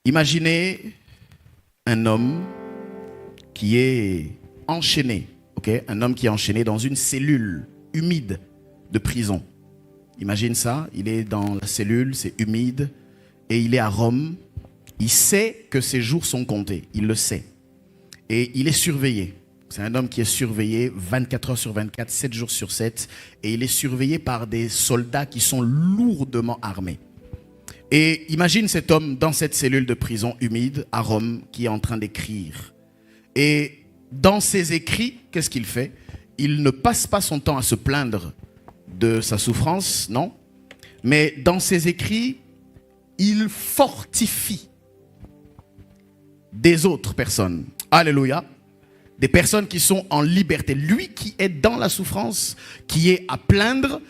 Imaginez un homme qui est enchaîné, un homme qui est enchaîné dans une cellule humide de prison. Imagine ça, il est dans la cellule, c'est humide, et il est à Rome. Il sait que ses jours sont comptés, il le sait. Et il est surveillé. C'est un homme qui est surveillé 24 heures sur 24, 7 jours sur 7, et il est surveillé par des soldats qui sont lourdement armés. Et imagine cet homme dans cette cellule de prison humide à Rome qui est en train d'écrire. Et dans ses écrits, qu'est-ce qu'il fait? Il ne passe pas son temps à se plaindre de sa souffrance, non. Mais dans ses écrits, il fortifie des autres personnes. Alléluia. Des personnes qui sont en liberté. Lui qui est dans la souffrance, qui est à plaindre,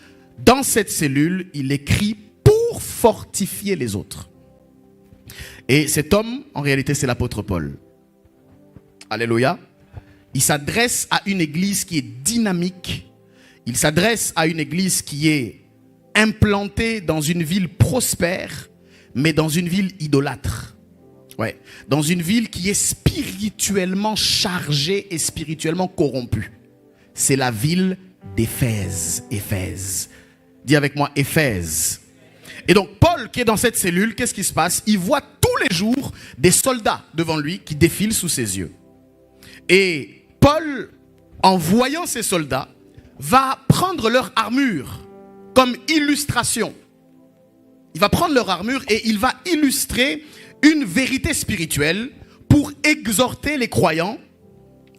dans cette cellule, il écrit pour fortifier les autres. Et cet homme, en réalité, c'est l'apôtre Paul. Alléluia. Il s'adresse à une église qui est dynamique. Il s'adresse à une église qui est implantée dans une ville prospère, mais dans une ville idolâtre. Ouais. Dans une ville qui est spirituellement chargée et spirituellement corrompue. C'est la ville d'Éphèse. Éphèse. Dis avec moi, Éphèse. Et donc Paul qui est dans cette cellule, qu'est-ce qui se passe? Il voit tous les jours des soldats devant lui qui défilent sous ses yeux. Et Paul, en voyant ces soldats, va prendre leur armure comme illustration. Il va prendre leur armure et il va illustrer une vérité spirituelle pour exhorter les croyants,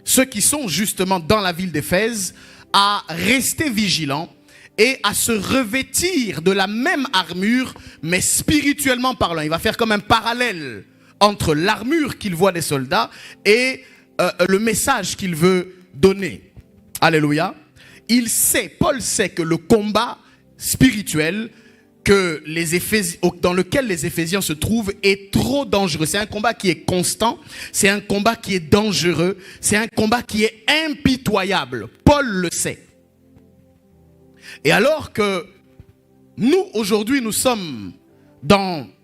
ceux qui sont justement dans la ville d'Éphèse, à rester vigilants et à se revêtir de la même armure, mais spirituellement parlant. Il va faire comme un parallèle entre l'armure qu'il voit des soldats et le message qu'il veut donner. Alléluia. Il sait, Paul sait que le combat spirituel dans lequel les Éphésiens se trouvent est trop dangereux. C'est un combat qui est constant, c'est un combat qui est dangereux, c'est un combat qui est impitoyable. Paul le sait. Et alors que nous, aujourd'hui, nous sommes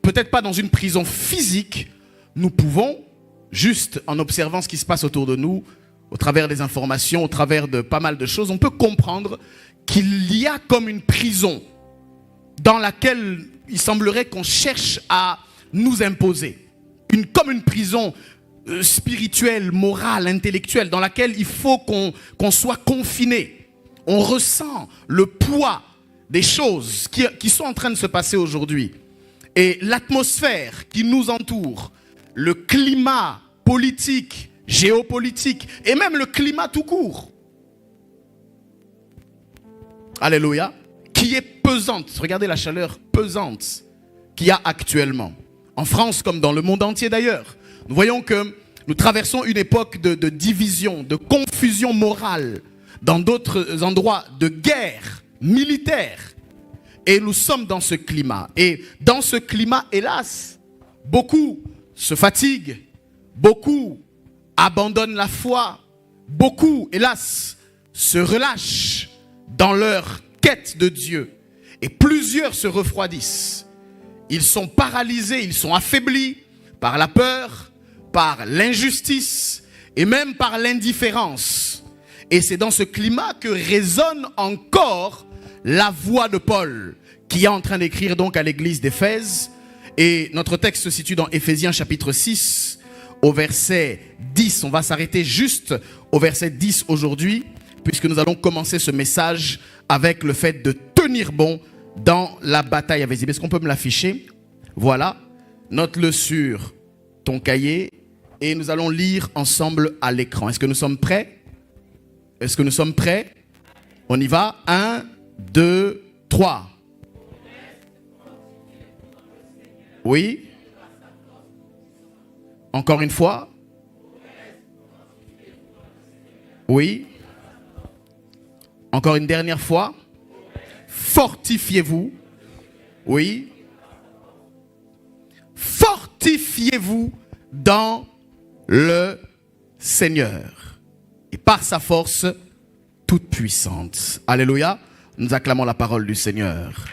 peut-être pas dans une prison physique, nous pouvons, juste en observant ce qui se passe autour de nous, au travers des informations, au travers de pas mal de choses, on peut comprendre qu'il y a comme une prison dans laquelle il semblerait qu'on cherche à nous imposer. Comme une prison spirituelle, morale, intellectuelle, dans laquelle il faut qu'on soit confiné. On ressent le poids des choses qui sont en train de se passer aujourd'hui. Et l'atmosphère qui nous entoure, le climat politique, géopolitique, et même le climat tout court. Alléluia. Qui est pesante. Regardez la chaleur pesante qu'il y a actuellement. En France comme dans le monde entier d'ailleurs. Nous voyons que nous traversons une époque de division, de confusion morale. Dans d'autres endroits de guerre militaire. Et nous sommes dans ce climat. Et dans ce climat, hélas, beaucoup se fatiguent. Beaucoup abandonnent la foi. Beaucoup, hélas, se relâchent dans leur quête de Dieu. Et plusieurs se refroidissent. Ils sont paralysés, ils sont affaiblis par la peur, par l'injustice et même par l'indifférence. Et c'est dans ce climat que résonne encore la voix de Paul, qui est en train d'écrire donc à l'église d'Éphèse. Et notre texte se situe dans Éphésiens chapitre 6, au verset 10. On va s'arrêter juste au verset 10 aujourd'hui, puisque nous allons commencer ce message avec le fait de tenir bon dans la bataille invisible. Est-ce qu'on peut me l'afficher? Voilà, note-le sur ton cahier et nous allons lire ensemble à l'écran. Est-ce que nous sommes prêts? Est-ce que nous sommes prêts? On y va. 1, 2, 3. Oui. Encore une fois. Oui. Encore une dernière fois. Fortifiez-vous. Oui. Fortifiez-vous dans le Seigneur. Et par sa force toute puissante. Alléluia. Nous acclamons la parole du Seigneur.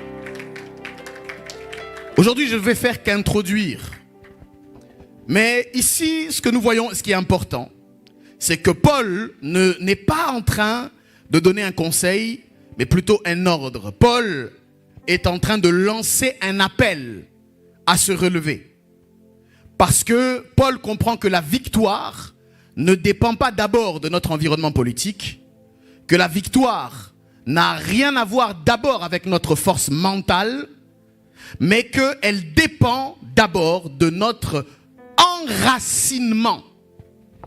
Aujourd'hui, je ne vais faire qu'introduire. Mais ici, ce que nous voyons, ce qui est important, c'est que Paul n'est pas en train de donner un conseil, mais plutôt un ordre. Paul est en train de lancer un appel à se relever. Parce que Paul comprend que la victoire ne dépend pas d'abord de notre environnement politique, que la victoire n'a rien à voir d'abord avec notre force mentale, mais qu'elle dépend d'abord de notre enracinement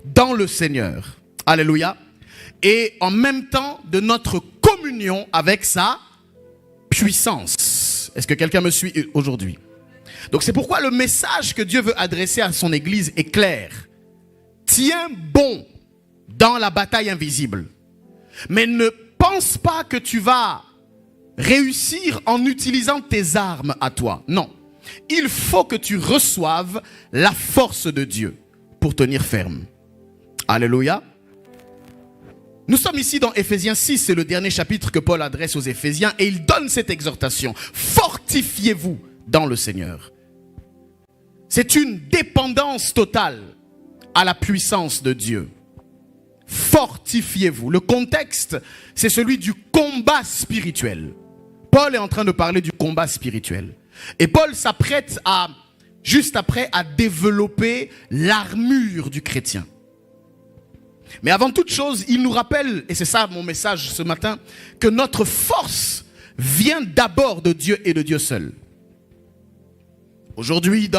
dans le Seigneur. Alléluia. Et en même temps de notre communion avec sa puissance. Est-ce que quelqu'un me suit aujourd'hui? Donc c'est pourquoi le message que Dieu veut adresser à son Église est clair. Tiens bon dans la bataille invisible. Mais ne pense pas que tu vas réussir en utilisant tes armes à toi. Non. Il faut que tu reçoives la force de Dieu pour tenir ferme. Alléluia. Nous sommes ici dans Éphésiens 6, c'est le dernier chapitre que Paul adresse aux Éphésiens et il donne cette exhortation. Fortifiez-vous dans le Seigneur. C'est une dépendance totale à la puissance de Dieu. Fortifiez-vous. Le contexte, c'est celui du combat spirituel. Paul est en train de parler du combat spirituel. Et Paul s'apprête juste après, à développer l'armure du chrétien. Mais avant toute chose, il nous rappelle, et c'est ça mon message ce matin, que notre force vient d'abord de Dieu et de Dieu seul. Aujourd'hui,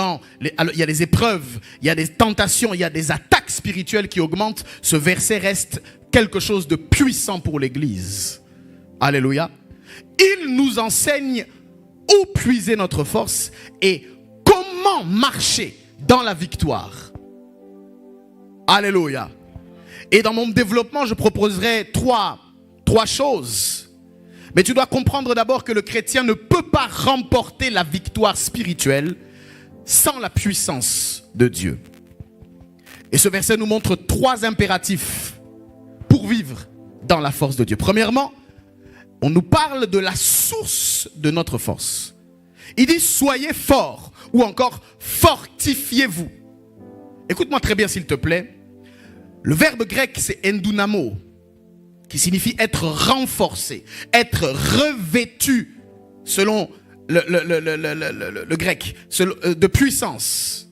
il y a des épreuves, il y a des tentations, il y a des attaques spirituelles qui augmentent. Ce verset reste quelque chose de puissant pour l'Église. Alléluia. Il nous enseigne où puiser notre force et comment marcher dans la victoire. Alléluia. Et dans mon développement, je proposerai trois choses. Mais tu dois comprendre d'abord que le chrétien ne peut pas remporter la victoire spirituelle sans la puissance de Dieu. Et ce verset nous montre 3 impératifs pour vivre dans la force de Dieu. Premièrement, on nous parle de la source de notre force. Il dit soyez forts ou encore fortifiez-vous. Écoute-moi très bien s'il te plaît. Le verbe grec c'est endunamo qui signifie être renforcé, être revêtu selon le grec de puissance.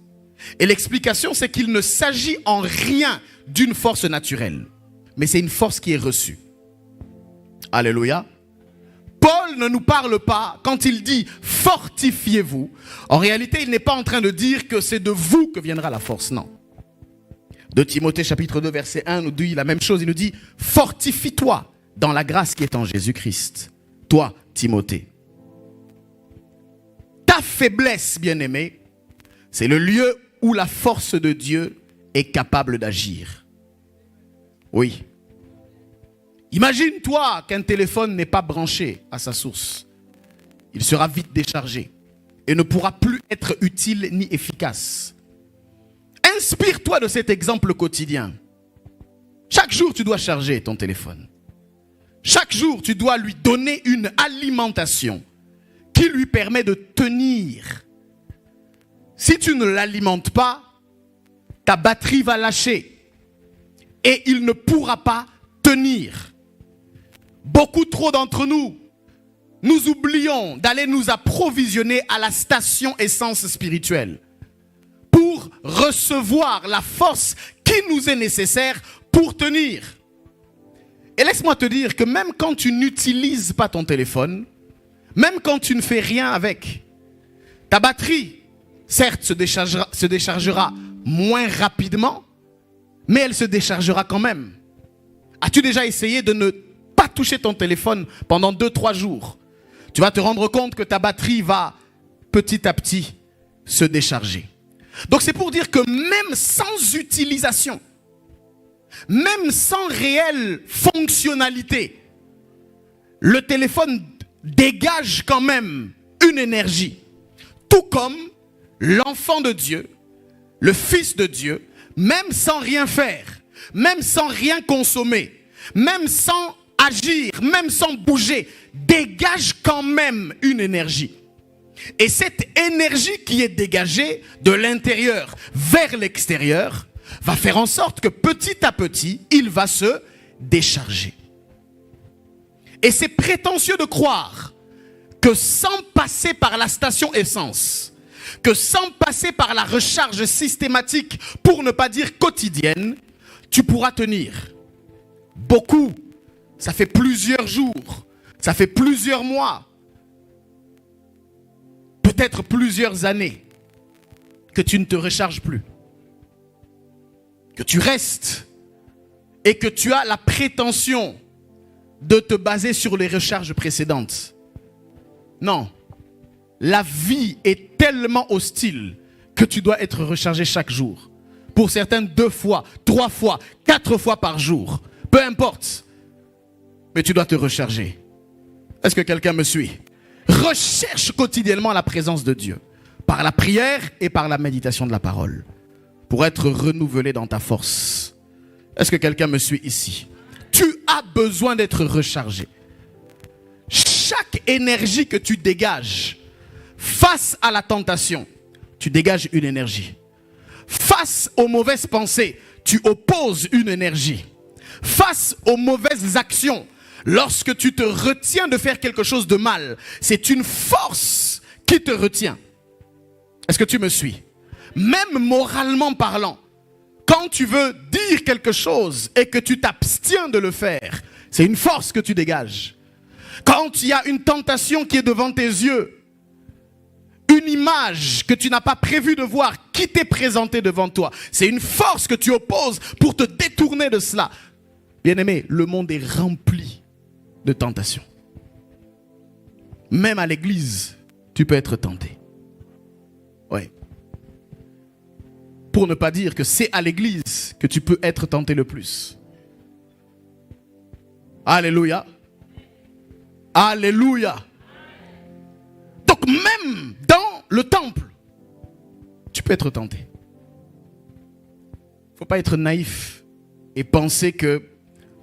Et l'explication c'est qu'il ne s'agit en rien d'une force naturelle, mais c'est une force qui est reçue. Alléluia. Paul ne nous parle pas, quand il dit fortifiez-vous, en réalité il n'est pas en train de dire que c'est de vous que viendra la force, non. De Timothée chapitre 2 verset 1 nous dit la même chose, il nous dit fortifie-toi dans la grâce qui est en Jésus-Christ. Toi Timothée. Ta faiblesse bien-aimé, c'est le lieu où la force de Dieu est capable d'agir. Oui. Imagine-toi qu'un téléphone n'est pas branché à sa source. Il sera vite déchargé et ne pourra plus être utile ni efficace. Inspire-toi de cet exemple quotidien. Chaque jour, tu dois charger ton téléphone. Chaque jour, tu dois lui donner une alimentation qui lui permet de tenir. Si tu ne l'alimentes pas, ta batterie va lâcher et il ne pourra pas tenir. Beaucoup trop d'entre nous, nous oublions d'aller nous approvisionner à la station essence spirituelle pour recevoir la force qui nous est nécessaire pour tenir. Et laisse-moi te dire que même quand tu n'utilises pas ton téléphone, même quand tu ne fais rien avec, ta batterie, certes, se déchargera moins rapidement, mais elle se déchargera quand même. As-tu déjà essayé de ne pas toucher ton téléphone pendant 2-3 jours? Tu vas te rendre compte que ta batterie va petit à petit se décharger. Donc c'est pour dire que même sans utilisation, même sans réelle fonctionnalité, le téléphone dégage quand même une énergie. Tout comme l'enfant de Dieu, le Fils de Dieu, même sans rien faire, même sans rien consommer, même sans agir, même sans bouger, dégage quand même une énergie. Et cette énergie qui est dégagée de l'intérieur vers l'extérieur va faire en sorte que petit à petit, il va se décharger. Et c'est prétentieux de croire que sans passer par la station essence, que sans passer par la recharge systématique, pour ne pas dire quotidienne, tu pourras tenir. Beaucoup, ça fait plusieurs jours, ça fait plusieurs mois, peut-être plusieurs années, que tu ne te recharges plus. Que tu restes et que tu as la prétention de te baser sur les recharges précédentes. Non. La vie est tellement hostile que tu dois être rechargé chaque jour. Pour certains, 2 fois, 3 fois, 4 fois par jour. Peu importe. Mais tu dois te recharger. Est-ce que quelqu'un me suit? Recherche quotidiennement la présence de Dieu. Par la prière et par la méditation de la parole. Pour être renouvelé dans ta force. Est-ce que quelqu'un me suit ici? Tu as besoin d'être rechargé. Chaque énergie que tu dégages face à la tentation, tu dégages une énergie. Face aux mauvaises pensées, tu opposes une énergie. Face aux mauvaises actions, lorsque tu te retiens de faire quelque chose de mal, c'est une force qui te retient. Est-ce que tu me suis? Même moralement parlant, quand tu veux dire quelque chose et que tu t'abstiens de le faire, c'est une force que tu dégages. Quand il y a une tentation qui est devant tes yeux, une image que tu n'as pas prévu de voir qui t'est présentée devant toi, c'est une force que tu opposes pour te détourner de cela. Bien-aimé, le monde est rempli de tentations. Même à l'église, tu peux être tenté. Oui. Pour ne pas dire que c'est à l'église que tu peux être tenté le plus. Alléluia. Alléluia. Donc même dans le temple, tu peux être tenté. Il ne faut pas être naïf et penser que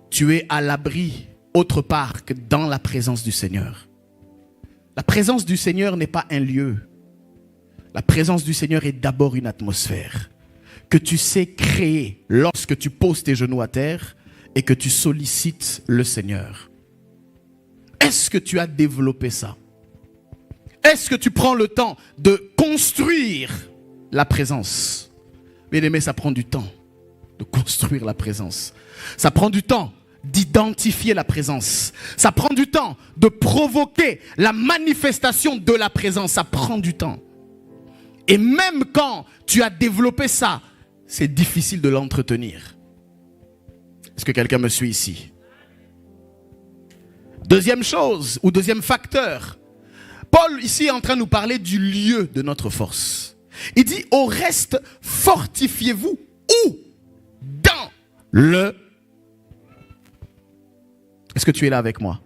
tu es à l'abri autre part que dans la présence du Seigneur. La présence du Seigneur n'est pas un lieu. La présence du Seigneur est d'abord une atmosphère que tu sais créer lorsque tu poses tes genoux à terre et que tu sollicites le Seigneur. Est-ce que tu as développé ça? Est-ce que tu prends le temps de construire la présence? Bien aimé, ça prend du temps de construire la présence. Ça prend du temps d'identifier la présence. Ça prend du temps de provoquer la manifestation de la présence. Ça prend du temps. Et même quand tu as développé ça, c'est difficile de l'entretenir. Est-ce que quelqu'un me suit ici? Deuxième chose, ou deuxième facteur, Paul ici est en train de nous parler du lieu de notre force. Il dit, au reste, fortifiez-vous où? Dans le... Est-ce que tu es là avec moi?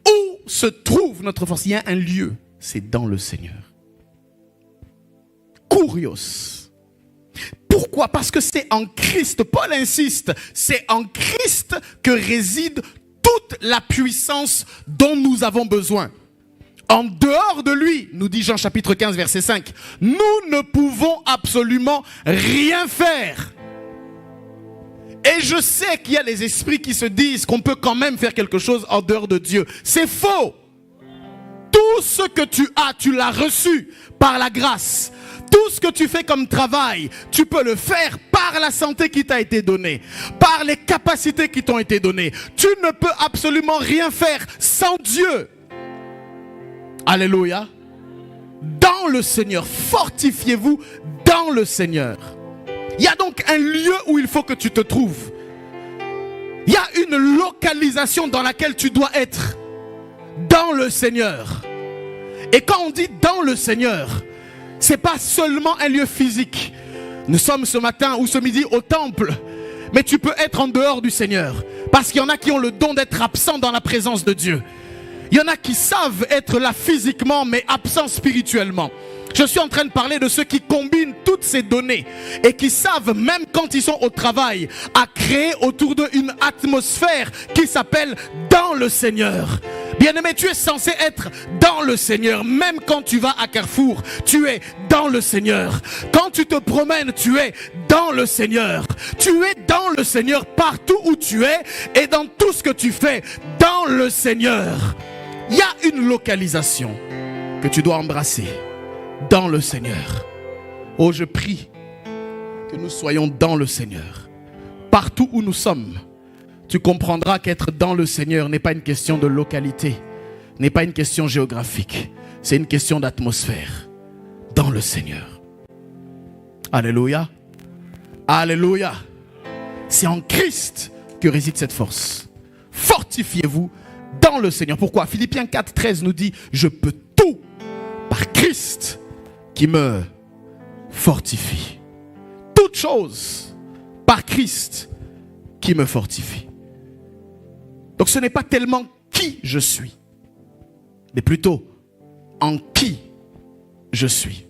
Où se trouve notre force? Il y a un lieu, c'est dans le Seigneur. Kurios. Pourquoi? Parce que c'est en Christ, Paul insiste, c'est en Christ que réside toute la puissance dont nous avons besoin. En dehors de lui, nous dit Jean chapitre 15 verset 5, nous ne pouvons absolument rien faire. Et je sais qu'il y a les esprits qui se disent qu'on peut quand même faire quelque chose en dehors de Dieu. C'est faux. Tout ce que tu as, tu l'as reçu par la grâce. Tout ce que tu fais comme travail, tu peux le faire par la santé qui t'a été donnée, par les capacités qui t'ont été données. Tu ne peux absolument rien faire sans Dieu. Alléluia. Dans le Seigneur, fortifiez-vous dans le Seigneur. Il y a donc un lieu où il faut que tu te trouves. Il y a une localisation dans laquelle tu dois être. Dans le Seigneur. Et quand on dit dans le Seigneur, c'est pas seulement un lieu physique. Nous sommes ce matin ou ce midi au temple. Mais tu peux être en dehors du Seigneur. Parce qu'il y en a qui ont le don d'être absents dans la présence de Dieu. Il y en a qui savent être là physiquement, mais absents spirituellement. Je suis en train de parler de ceux qui combinent toutes ces données et qui savent, même quand ils sont au travail, à créer autour d'eux une atmosphère qui s'appelle dans le Seigneur. Bien-aimé, tu es censé être dans le Seigneur. Même quand tu vas à Carrefour, tu es dans le Seigneur. Quand tu te promènes, tu es dans le Seigneur. Tu es dans le Seigneur partout où tu es et dans tout ce que tu fais dans le Seigneur. Il y a une localisation que tu dois embrasser dans le Seigneur. Oh, je prie que nous soyons dans le Seigneur. Partout où nous sommes, tu comprendras qu'être dans le Seigneur n'est pas une question de localité, n'est pas une question géographique. C'est une question d'atmosphère. Dans le Seigneur. Alléluia. Alléluia. C'est en Christ que réside cette force. Fortifiez-vous dans le Seigneur. Pourquoi? Philippiens 4:13 nous dit: je peux tout par Christ qui me fortifie. Toute chose par Christ qui me fortifie. Donc ce n'est pas tellement qui je suis, mais plutôt en qui je suis.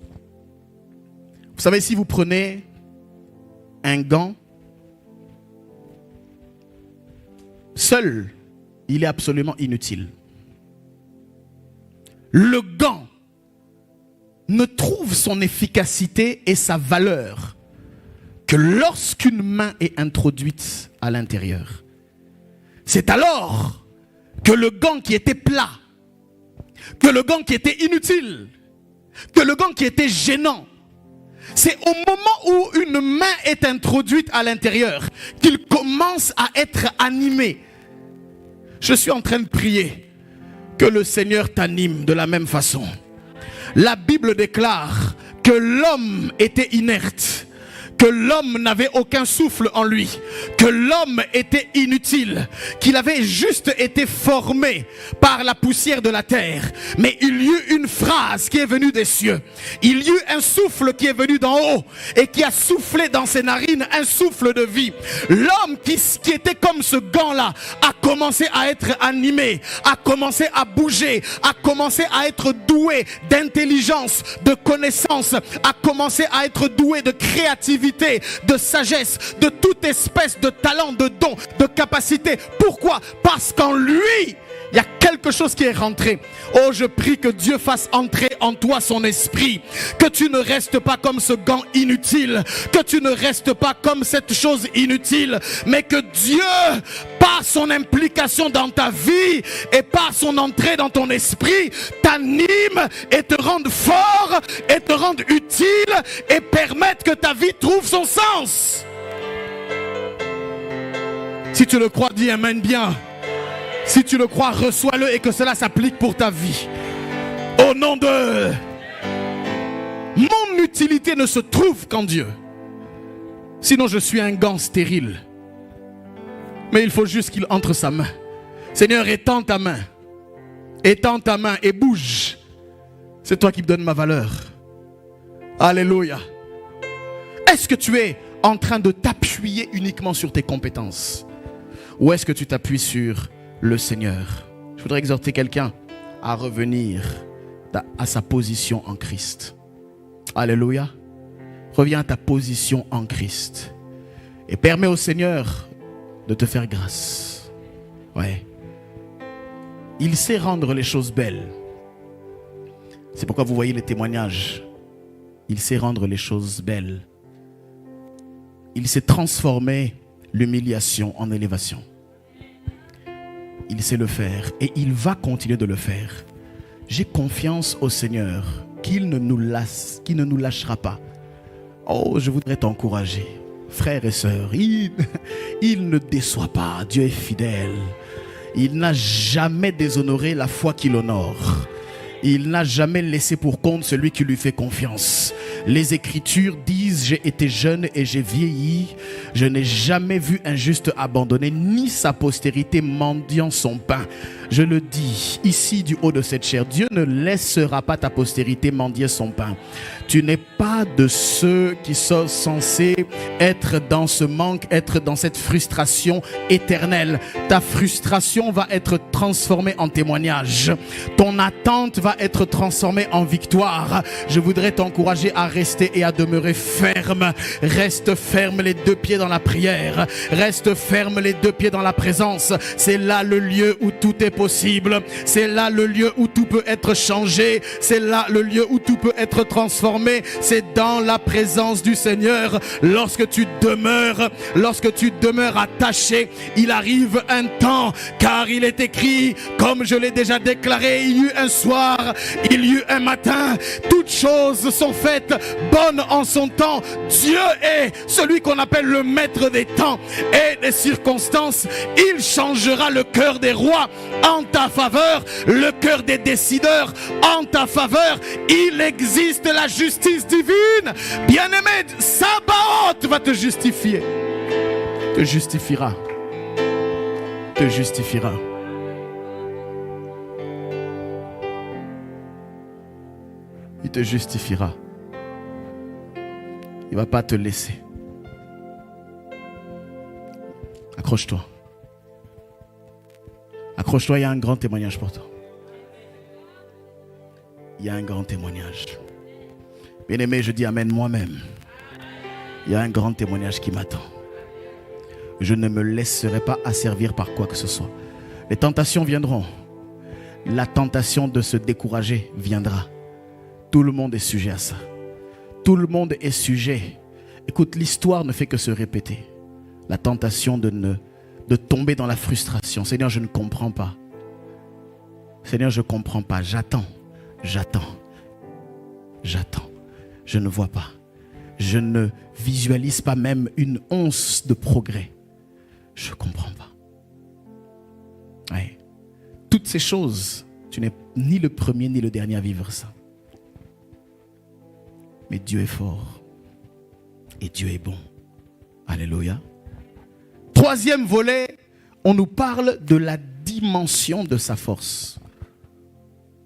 Vous savez, si vous prenez un gant, seul, il est absolument inutile. Le gant ne trouve son efficacité et sa valeur que lorsqu'une main est introduite à l'intérieur. C'est alors que le gant qui était plat, que le gant qui était inutile, que le gant qui était gênant, c'est au moment où une main est introduite à l'intérieur qu'il commence à être animé. Je suis en train de prier que le Seigneur t'anime de la même façon. La Bible déclare que l'homme était inerte, que l'homme n'avait aucun souffle en lui, que l'homme était inutile, qu'il avait juste été formé par la poussière de la terre. Mais il y eut une phrase qui est venue des cieux. Il y eut un souffle qui est venu d'en haut et qui a soufflé dans ses narines un souffle de vie. L'homme qui était comme ce gant-là a commencé à être animé, a commencé à bouger, a commencé à être doué d'intelligence, de connaissance, a commencé à être doué de créativité, de sagesse, de toute espèce de talent, de don, de capacité. Pourquoi? Parce qu'en lui, il y a quelque chose qui est rentré. Oh, je prie que Dieu fasse entrer en toi son esprit. Que tu ne restes pas comme ce gant inutile. Que tu ne restes pas comme cette chose inutile. Mais que Dieu, par son implication dans ta vie et par son entrée dans ton esprit, t'anime et te rende fort et te rende utile et permette que ta vie trouve son sens. Si tu le crois, dis amen bien. Si tu le crois, reçois-le et que cela s'applique pour ta vie. Au nom de... Mon utilité ne se trouve qu'en Dieu. Sinon je suis un gant stérile. Mais il faut juste qu'il entre sa main. Seigneur, étends ta main. Étends ta main et bouge. C'est toi qui me donnes ma valeur. Alléluia. Est-ce que tu es en train de t'appuyer uniquement sur tes compétences? Ou est-ce que tu t'appuies sur le Seigneur? Je voudrais exhorter quelqu'un à revenir à sa position en Christ. Alléluia. Reviens à ta position en Christ. Et permets au Seigneur de te faire grâce. Ouais. Il sait rendre les choses belles. C'est pourquoi vous voyez les témoignages. Il sait rendre les choses belles. Il sait transformer l'humiliation en élévation. Il sait le faire et il va continuer de le faire. J'ai confiance au Seigneur qu'il ne nous lâchera pas. Oh, je voudrais t'encourager, frères et sœurs. Il ne déçoit pas. Dieu est fidèle. Il n'a jamais déshonoré la foi qu'il honore. Il n'a jamais laissé pour compte celui qui lui fait confiance. Les Écritures disent: j'ai été jeune et j'ai vieilli. Je n'ai jamais vu un juste abandonné, ni sa postérité mendiant son pain. Je le dis ici du haut de cette chair, Dieu ne laissera pas ta postérité mendier son pain. Tu n'es pas pas de ceux qui sont censés être dans ce manque, être dans cette frustration éternelle. Ta frustration va être transformée en témoignage. Ton attente va être transformée en victoire. Je voudrais t'encourager à rester et à demeurer ferme. Reste ferme, les deux pieds dans la prière. Reste ferme, les deux pieds dans la présence. C'est là le lieu où tout est possible. C'est là le lieu où tout peut être changé. C'est là le lieu où tout peut être transformé. C'est dans la présence du Seigneur. Lorsque tu demeures attaché, il arrive un temps, car il est écrit, comme je l'ai déjà déclaré, il y eut un soir, il y eut un matin, toutes choses sont faites bonnes en son temps. Dieu est celui qu'on appelle le maître des temps et des circonstances. Il changera le cœur des rois en ta faveur, le cœur des décideurs en ta faveur. Il existe la justice divine. Bien-aimé, Sabaoth va te justifier. Te justifiera. Te justifiera. Il te justifiera. Il ne va pas te laisser. Accroche-toi. Accroche-toi, il y a un grand témoignage pour toi. Il y a un grand témoignage. Bien-aimé, je dis amen moi-même. Il y a un grand témoignage qui m'attend. Je ne me laisserai pas asservir par quoi que ce soit. Les tentations viendront. La tentation de se décourager viendra. Tout le monde est sujet à ça. Tout le monde est sujet. Écoute, l'histoire ne fait que se répéter. La tentation de tomber dans la frustration. Seigneur, je ne comprends pas. Seigneur, je ne comprends pas. J'attends. Je ne vois pas. Je ne visualise pas même une once de progrès. Je ne comprends pas. Ouais. Toutes ces choses, tu n'es ni le premier ni le dernier à vivre ça. Mais Dieu est fort. Et Dieu est bon. Alléluia. Troisième volet, on nous parle de la dimension de sa force,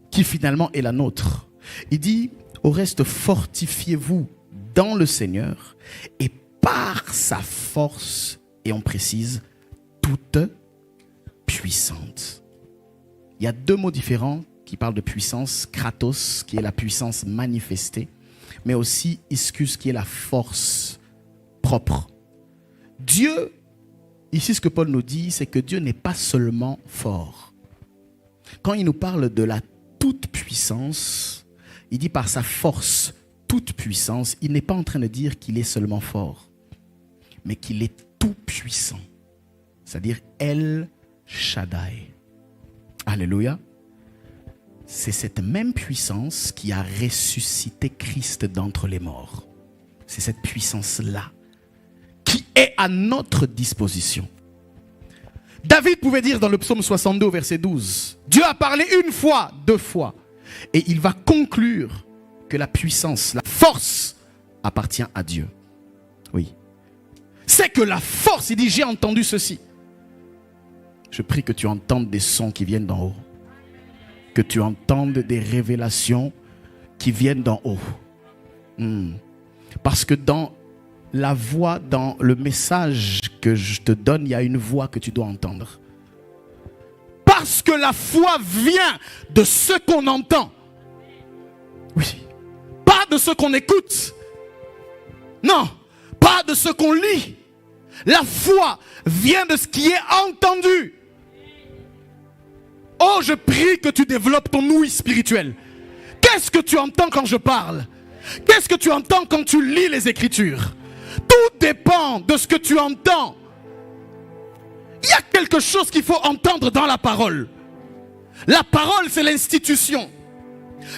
qui finalement est la nôtre. Il dit, au reste, fortifiez-vous dans le Seigneur et par sa force, et on précise, toute puissante. Il y a deux mots différents qui parlent de puissance. Kratos, qui est la puissance manifestée, mais aussi ischus, qui est la force propre. Dieu, ici ce que Paul nous dit, c'est que Dieu n'est pas seulement fort. Quand il nous parle de la toute puissance, il dit par sa force, toute puissance, il n'est pas en train de dire qu'il est seulement fort, mais qu'il est tout puissant. C'est-à-dire El Shaddai. Alléluia. C'est cette même puissance qui a ressuscité Christ d'entre les morts. C'est cette puissance-là qui est à notre disposition. David pouvait dire dans le psaume 62, verset 12, Dieu a parlé une fois, deux fois, et il va conclure que la puissance, la force appartient à Dieu. Oui. C'est que la force, il dit, j'ai entendu ceci. Je prie que tu entendes des sons qui viennent d'en haut. Que tu entendes des révélations qui viennent d'en haut. Parce que dans la voix, dans le message que je te donne, il y a une voix que tu dois entendre. Parce que la foi vient de ce qu'on entend. Oui. Pas de ce qu'on écoute. Non. Pas de ce qu'on lit. La foi vient de ce qui est entendu. Oh, je prie que tu développes ton ouïe spirituelle. Qu'est-ce que tu entends quand je parle? Qu'est-ce que tu entends quand tu lis les Écritures? Tout dépend de ce que tu entends. Il y a quelque chose qu'il faut entendre dans la parole. La parole, c'est l'institution.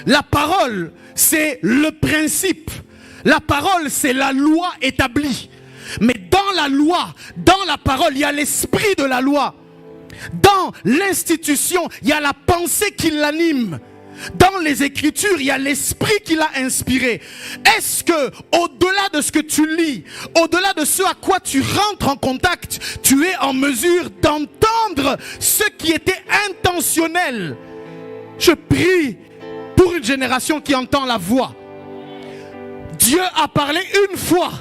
La parole, c'est le principe. La parole, c'est la loi établie. Mais dans la loi, dans la parole, il y a l'esprit de la loi. Dans l'institution, il y a la pensée qui l'anime. Dans les Écritures, il y a l'esprit qui l'a inspiré. Est-ce que, au-delà de ce que tu lis, au-delà de ce à quoi tu rentres en contact, tu es en mesure d'entendre ce qui était intentionnel? Je prie pour une génération qui entend la voix. Dieu a parlé une fois,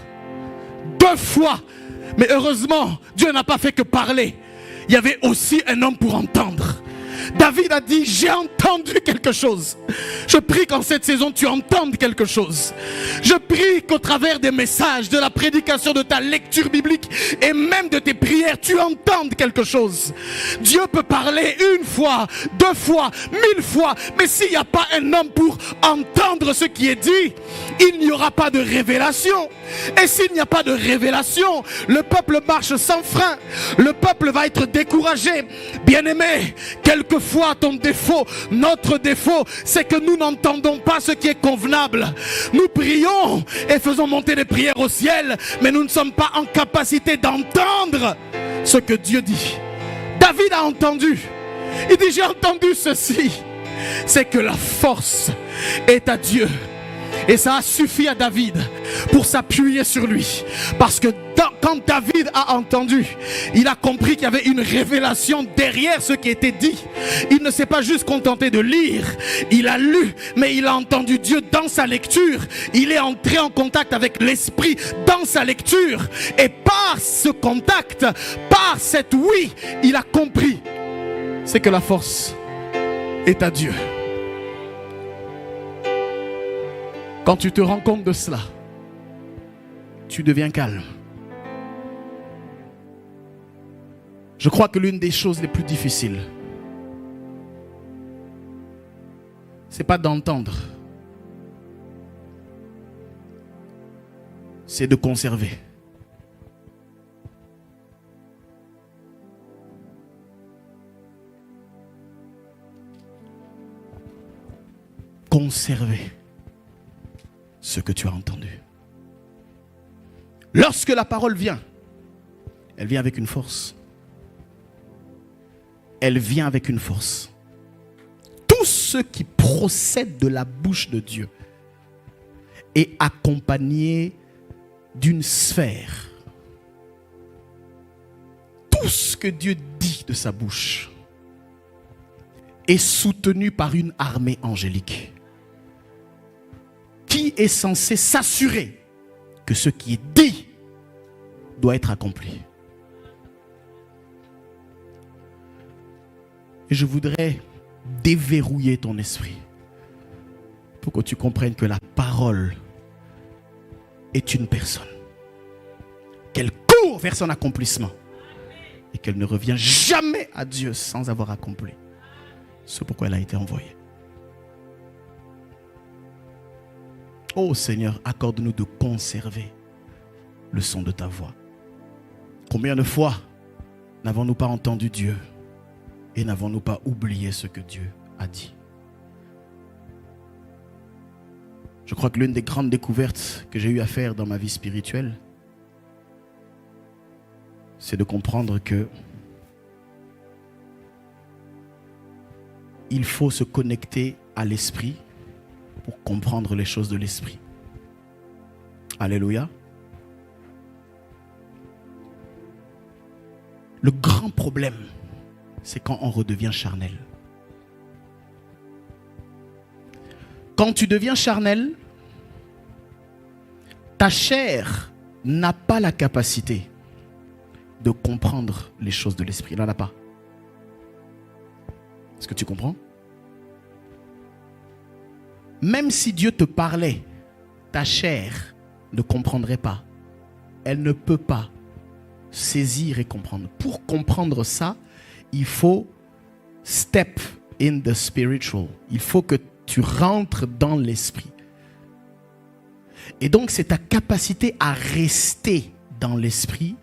2 fois. Mais heureusement, Dieu n'a pas fait que parler. Il y avait aussi un homme pour entendre. David a dit, j'ai entendu quelque chose. Je prie qu'en cette saison, tu entendes quelque chose. Je prie qu'au travers des messages, de la prédication, de ta lecture biblique et même de tes prières, tu entendes quelque chose. Dieu peut parler 1 fois, 2 fois, 1000 fois. Mais s'il n'y a pas un homme pour entendre ce qui est dit, il n'y aura pas de révélation. Et s'il n'y a pas de révélation, le peuple marche sans frein. Le peuple va être découragé. Bien-aimé, quelquefois ton défaut, notre défaut, c'est que nous n'entendons pas ce qui est convenable. Nous prions et faisons monter des prières au ciel, mais nous ne sommes pas en capacité d'entendre ce que Dieu dit. David a entendu. Il dit, j'ai entendu ceci. C'est que la force est à Dieu. Et ça a suffi à David pour s'appuyer sur lui. Parce que quand David a entendu, il a compris qu'il y avait une révélation derrière ce qui était dit. Il ne s'est pas juste contenté de lire. Il a lu, mais il a entendu Dieu dans sa lecture. Il est entré en contact avec l'Esprit dans sa lecture. Et par ce contact, par cette oui, il a compris. C'est que la force est à Dieu. Quand tu te rends compte de cela, tu deviens calme. Je crois que l'une des choses les plus difficiles, c'est pas d'entendre, c'est de conserver. Conserver ce que tu as entendu. Lorsque la parole vient, elle vient avec une force. Elle vient avec une force. Tout ce qui procède de la bouche de Dieu est accompagné d'une sphère. Tout ce que Dieu dit de sa bouche est soutenu par une armée angélique qui est censé s'assurer que ce qui est dit doit être accompli. Et je voudrais déverrouiller ton esprit pour que tu comprennes que la parole est une personne, qu'elle court vers son accomplissement et qu'elle ne revient jamais à Dieu sans avoir accompli ce pourquoi elle a été envoyée. Oh Seigneur, accorde-nous de conserver le son de ta voix. Combien de fois n'avons-nous pas entendu Dieu et n'avons-nous pas oublié ce que Dieu a dit? Je crois que l'une des grandes découvertes que j'ai eu à faire dans ma vie spirituelle, c'est de comprendre que il faut se connecter à l'esprit pour comprendre les choses de l'esprit. Alléluia. Le grand problème, c'est quand on redevient charnel. Quand tu deviens charnel, ta chair n'a pas la capacité de comprendre les choses de l'esprit. Elle n'en a pas. Est-ce que tu comprends? Même si Dieu te parlait, ta chair ne comprendrait pas. Elle ne peut pas saisir et comprendre. Pour comprendre ça, il faut step in the spiritual. Il faut que tu rentres dans l'esprit. Et donc, c'est ta capacité à rester dans l'esprit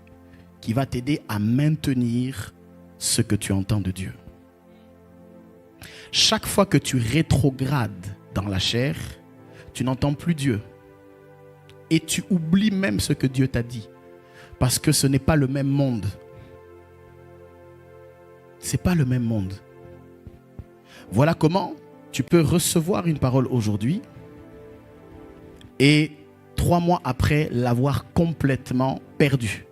qui va t'aider à maintenir ce que tu entends de Dieu. Chaque fois que tu rétrogrades dans la chair, tu n'entends plus Dieu. Et tu oublies même ce que Dieu t'a dit. Parce que ce n'est pas le même monde. Ce n'est pas le même monde. Voilà comment tu peux recevoir une parole aujourd'hui et 3 mois après l'avoir complètement perdue.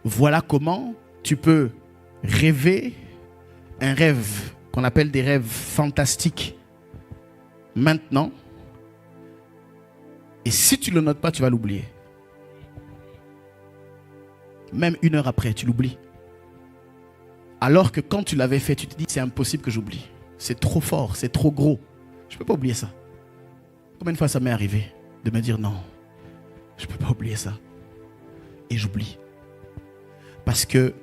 Voilà comment tu peux rêver un rêve qu'on appelle des rêves fantastiques maintenant Et si tu ne le notes pas, tu vas l'oublier. Même 1 heure après, tu l'oublies. Alors que quand tu l'avais fait, tu te dis, c'est impossible que j'oublie. C'est trop fort, c'est trop gros. Je ne peux pas oublier ça. Combien de fois ça m'est arrivé de me dire non, je ne peux pas oublier ça. Et j'oublie. Parce que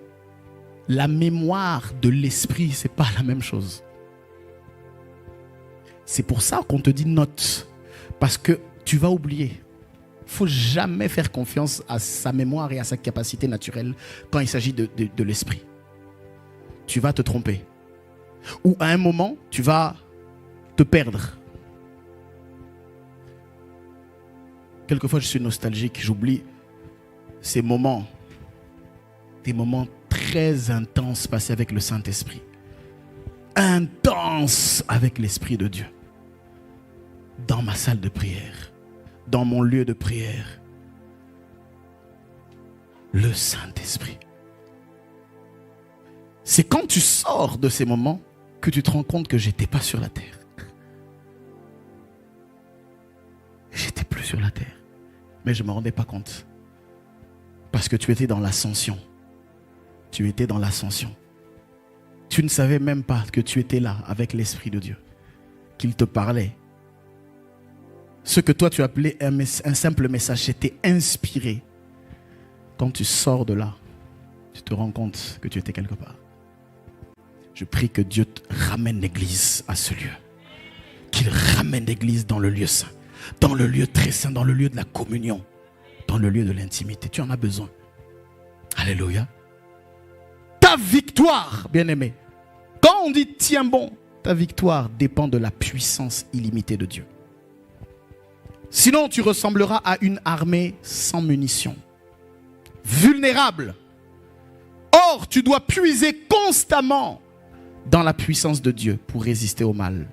la mémoire de l'esprit, ce n'est pas la même chose. C'est pour ça qu'on te dit note. Parce que tu vas oublier. Il ne faut jamais faire confiance à sa mémoire et à sa capacité naturelle quand il s'agit de l'esprit. Tu vas te tromper. Ou à un moment, tu vas te perdre. Quelquefois, je suis nostalgique, j'oublie ces moments, des moments très intenses passés avec le Saint-Esprit. Intenses avec l'Esprit de Dieu. Dans ma salle de prière, dans mon lieu de prière. Le Saint-Esprit. C'est quand tu sors de ces moments que tu te rends compte que j'étais pas sur la terre. J'étais plus sur la terre. Mais je ne me rendais pas compte. Parce que tu étais dans l'ascension. Tu étais dans l'ascension. Tu ne savais même pas que tu étais là avec l'Esprit de Dieu. Qu'il te parlait. Ce que toi tu appelais un simple message, c'était inspiré. Quand tu sors de là, tu te rends compte que tu étais quelque part. Je prie que Dieu ramène l'église à ce lieu. Qu'il ramène l'église dans le lieu saint. Dans le lieu très saint, dans le lieu de la communion. Dans le lieu de l'intimité. Tu en as besoin. Alléluia. Ta victoire, bien-aimé. Quand on dit tiens bon, ta victoire dépend de la puissance illimitée de Dieu. Sinon, tu ressembleras à une armée sans munitions. Vulnérable. Or, tu dois puiser constamment dans la puissance de Dieu pour résister au mal.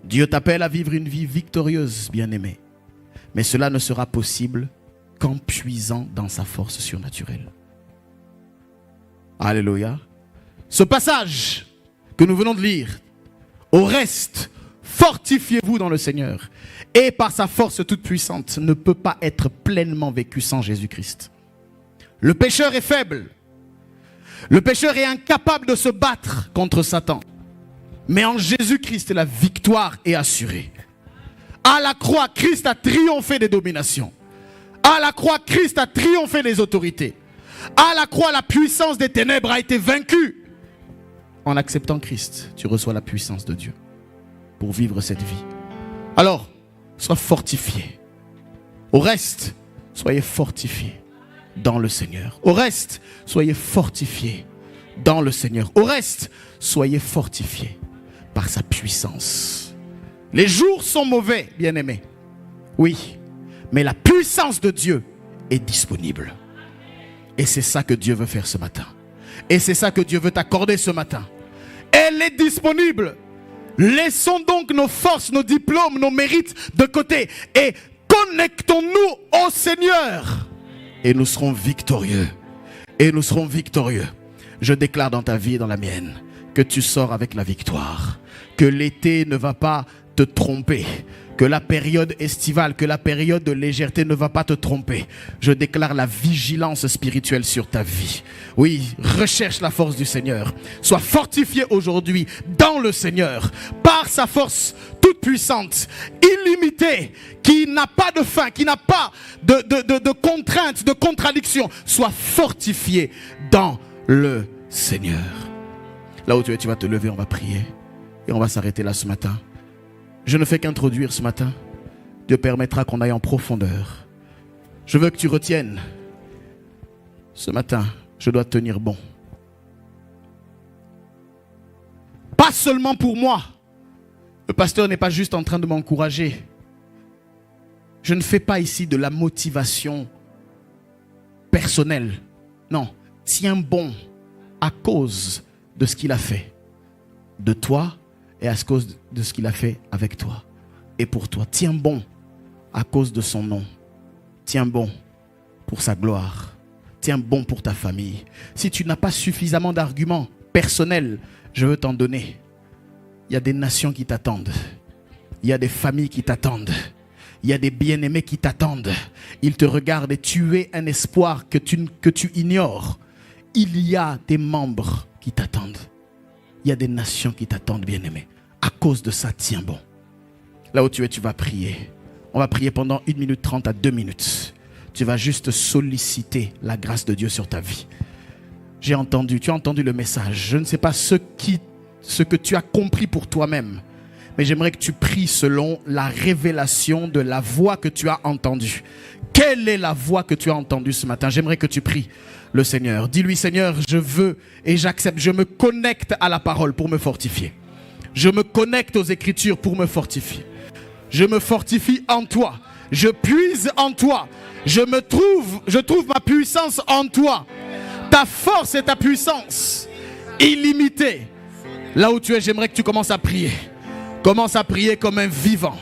Dieu t'appelle à vivre une vie victorieuse, bien-aimé. Mais cela ne sera possible qu'en puisant dans sa force surnaturelle. Alléluia. Ce passage que nous venons de lire, au reste, fortifiez-vous dans le Seigneur. Et par sa force toute puissante, ne peut pas être pleinement vécu sans Jésus-Christ. Le pécheur est faible. Le pécheur est incapable de se battre contre Satan. Mais en Jésus-Christ, la victoire est assurée. À la croix, Christ a triomphé des dominations. À la croix, Christ a triomphé des autorités. À la croix, la puissance des ténèbres a été vaincue. En acceptant Christ, tu reçois la puissance de Dieu pour vivre cette vie. Alors, sois fortifié. Au reste, soyez fortifiés dans le Seigneur. Au reste, soyez fortifiés dans le Seigneur. Au reste, soyez fortifiés par sa puissance. Les jours sont mauvais, bien-aimés. Oui, mais la puissance de Dieu est disponible. Et c'est ça que Dieu veut faire ce matin. Et c'est ça que Dieu veut t'accorder ce matin. Elle est disponible. Laissons donc nos forces, nos diplômes, nos mérites de côté et connectons-nous au Seigneur. Et nous serons victorieux. Et nous serons victorieux. Je déclare dans ta vie et dans la mienne que tu sors avec la victoire. Que l'été ne va pas te tromper. Que la période estivale, que la période de légèreté ne va pas te tromper. Je déclare la vigilance spirituelle sur ta vie. Oui, recherche la force du Seigneur. Sois fortifié aujourd'hui dans le Seigneur. Par sa force toute puissante, illimitée, qui n'a pas de fin, qui n'a pas de contraintes, de contradictions. Sois fortifié dans le Seigneur. Là où tu es, tu vas te lever, on va prier. Et on va s'arrêter là ce matin. Je ne fais qu'introduire ce matin. Dieu permettra qu'on aille en profondeur. Je veux que tu retiennes. Ce matin, je dois tenir bon. Pas seulement pour moi. Le pasteur n'est pas juste en train de m'encourager. Je ne fais pas ici de la motivation personnelle. Non, tiens bon à cause de ce qu'il a fait. De toi et à cause de ce qu'il a fait avec toi et pour toi. Tiens bon à cause de son nom. Tiens bon pour sa gloire. Tiens bon pour ta famille. Si tu n'as pas suffisamment d'arguments personnels, je veux t'en donner. Il y a des nations qui t'attendent. Il y a des familles qui t'attendent. Il y a des bien-aimés qui t'attendent. Ils te regardent et tu es un espoir que tu ignores. Il y a des membres qui t'attendent. Il y a des nations qui t'attendent, bien-aimés. À cause de ça, tiens bon. Là où tu es, tu vas prier. On va prier pendant 1 minute 30 à 2 minutes. Tu vas juste solliciter la grâce de Dieu sur ta vie. Tu as entendu le message. Je ne sais pas ce que tu as compris pour toi-même. Mais j'aimerais que tu pries selon la révélation de la voix que tu as entendue. Quelle est la voix que tu as entendue ce matin? J'aimerais que tu pries le Seigneur. Dis-lui, Seigneur, je veux et j'accepte. Je me connecte à la parole pour me fortifier. Je me connecte aux Écritures pour me fortifier. Je me fortifie en toi. Je puise en toi. Je trouve ma puissance en toi. Ta force et ta puissance illimitée. Là où tu es, j'aimerais que tu commences à prier. Commence à prier comme un vivant.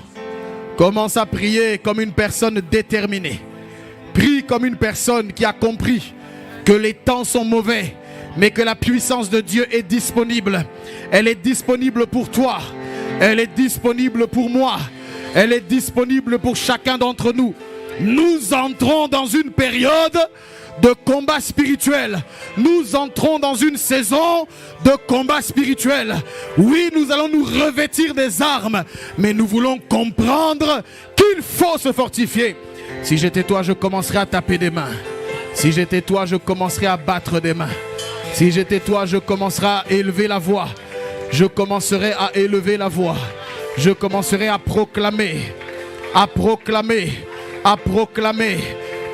Commence à prier comme une personne déterminée. Prie comme une personne qui a compris que les temps sont mauvais, mais que la puissance de Dieu est disponible. Elle est disponible pour toi. Elle est disponible pour moi. Elle est disponible pour chacun d'entre nous. Nous entrons dans une période de combat spirituel. Nous entrons dans une saison de combat spirituel. Oui, nous allons nous revêtir des armes, mais nous voulons comprendre qu'il faut se fortifier. Si j'étais toi, je commencerais à taper des mains. Si j'étais toi, je commencerais à battre des mains. Si j'étais toi, je commencerais à élever la voix. Je commencerai à élever la voix. Je commencerai à proclamer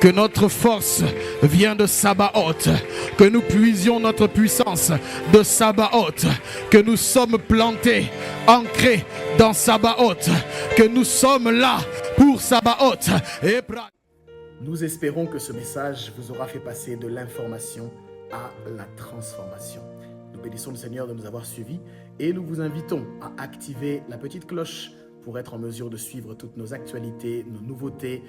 que notre force vient de Sabaoth, que nous puisions notre puissance de Sabaoth, que nous sommes plantés, ancrés dans Sabaoth, que nous sommes là pour Sabaoth. Nous espérons que ce message vous aura fait passer de l'information à la transformation. Nous bénissons le Seigneur de nous avoir suivis et nous vous invitons à activer la petite cloche pour être en mesure de suivre toutes nos actualités, nos nouveautés,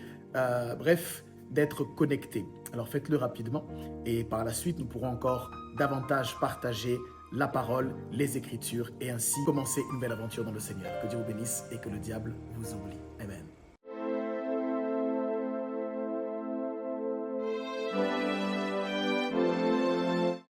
bref, d'être connectés. Alors faites-le rapidement et par la suite, nous pourrons encore davantage partager la parole, les Écritures et ainsi commencer une belle aventure dans le Seigneur. Que Dieu vous bénisse et que le diable vous oublie.